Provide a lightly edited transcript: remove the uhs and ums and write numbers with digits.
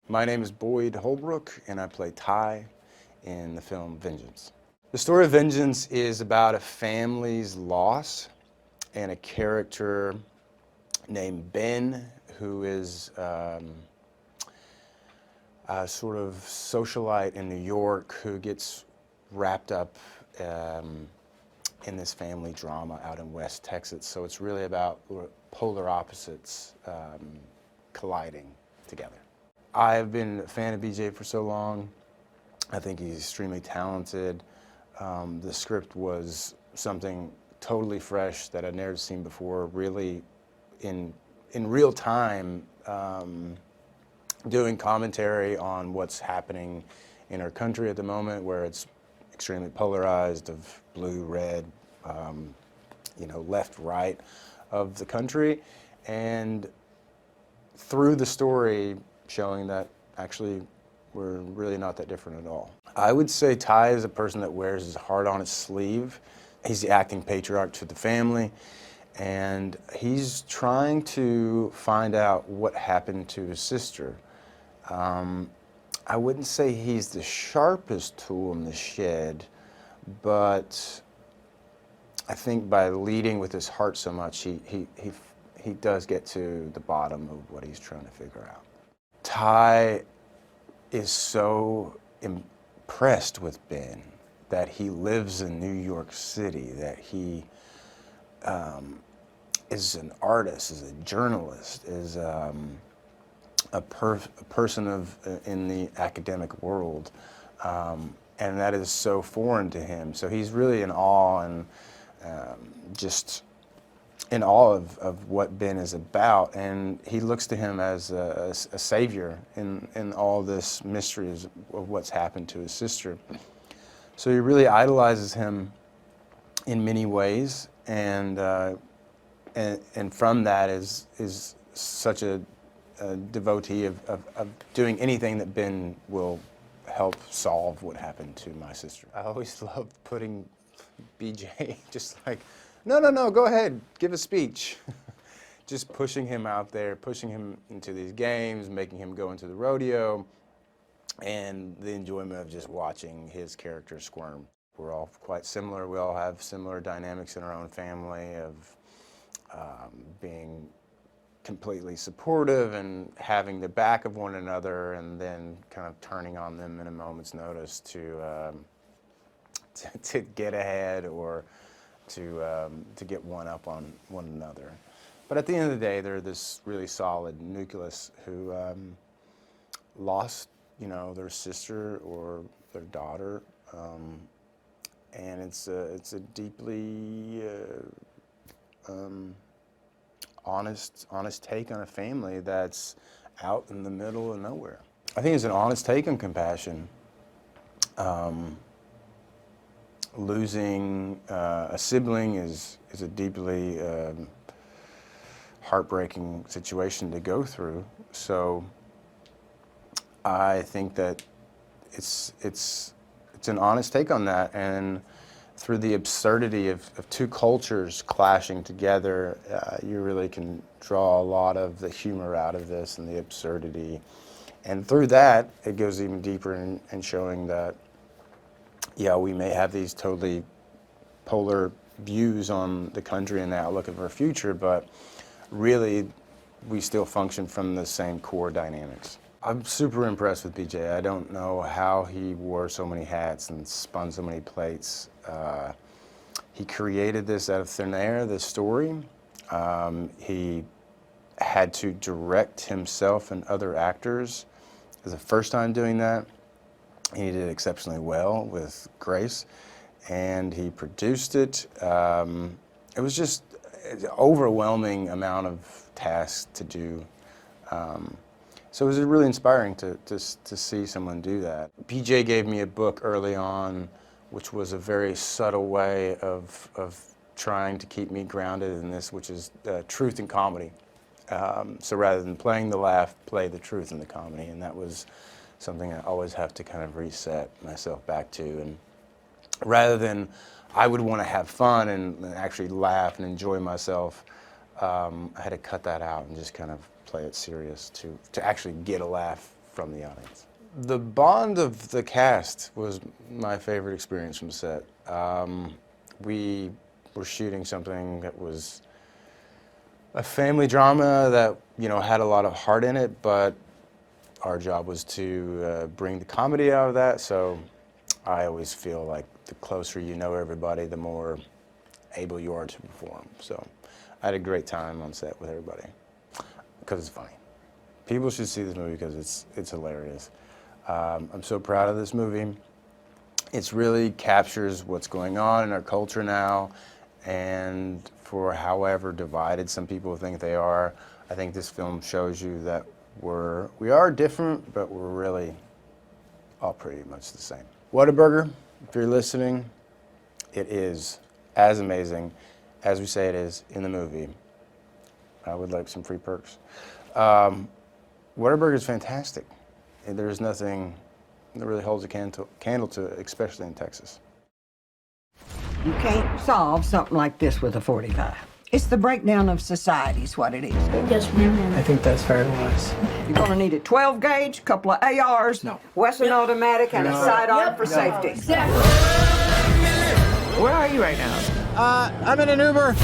My name is Boyd Holbrook, and I play Ty in the film Vengeance. The story of Vengeance is about a family's loss and a character named Ben, who is a sort of socialite in New York who gets wrapped up in this family drama out in West Texas. So it's really about polar opposites colliding together. I've been a fan of BJ for so long. I think he's extremely talented. The script was something totally fresh that I'd never seen before, really in real time, doing commentary on what's happening in our country at the moment, where it's extremely polarized of blue, red, left, right of the country, and through the story showing that actually we're really not that different at all. I would say Ty is a person that wears his heart on his sleeve. He's the acting patriarch to the family, and he's trying to find out what happened to his sister. I wouldn't say he's the sharpest tool in the shed, but I think by leading with his heart so much, he does get to the bottom of what he's trying to figure out. Ty is so impressed with Ben that he lives in New York City, that he is an artist, is a journalist, is a person in the academic world, and that is so foreign to him. So he's really in awe and just in awe of what Ben is about, and he looks to him as a savior in all this mysteries of what's happened to his sister. So he really idolizes him in many ways, and from that is such a devotee of doing anything that Ben will help solve what happened to my sister. I always loved putting BJ just like, no, go ahead, give a speech. Just pushing him out there, pushing him into these games, making him go into the rodeo, and the enjoyment of just watching his character squirm. We're all quite similar. We all have similar dynamics in our own family of being completely supportive and having the back of one another, and then kind of turning on them in a moment's notice to get ahead or to get one up on one another. But at the end of the day, they're this really solid nucleus who lost, their sister or their daughter, and it's a deeply honest take on a family that's out in the middle of nowhere. I think it's an honest take on compassion. Losing a sibling is a deeply heartbreaking situation to go through. So I think that it's an honest take on that, and through the absurdity of two cultures clashing together, you really can draw a lot of the humor out of this and the absurdity. And through that, it goes even deeper in showing that, yeah, we may have these totally polar views on the country and the outlook of our future, but really we still function from the same core dynamics. I'm super impressed with BJ. I don't know how he wore so many hats and spun so many plates. He created this out of thin air, this story. He had to direct himself and other actors. It was the first time doing that. He did exceptionally well with Grace, and he produced it. It was just an overwhelming amount of tasks to do. So it was really inspiring to see someone do that. BJ gave me a book early on, which was a very subtle way of trying to keep me grounded in this, which is truth and comedy. So rather than playing the laugh, play the truth in the comedy, and that was something I always have to kind of reset myself back to. And rather than I would want to have fun and actually laugh and enjoy myself, I had to cut that out and just kind of play it serious to actually get a laugh from the audience. The bond of the cast was my favorite experience from set. We were shooting something that was a family drama that, you know, had a lot of heart in it, but our job was to bring the comedy out of that. So I always feel like the closer you know everybody, the more able you are to perform. So I had a great time on set with everybody because it's funny. People should see this movie because it's hilarious. I'm so proud of this movie. It really captures what's going on in our culture now, and for however divided some people think they are, I think this film shows you that we are different, but we're really all pretty much the same. Whataburger, if you're listening, it is as amazing as we say it is in the movie. I would like some free perks. Whataburger is fantastic. And there's nothing that really holds a candle to it, especially in Texas. You can't solve something like this with a 45. It's the breakdown of society is what it is. Yes, ma'am. I think that's very wise. You're gonna need a 12 gauge, couple of ARs, Western automatic, and a sidearm for safety. Exactly. Where are you right now? I'm in an Uber.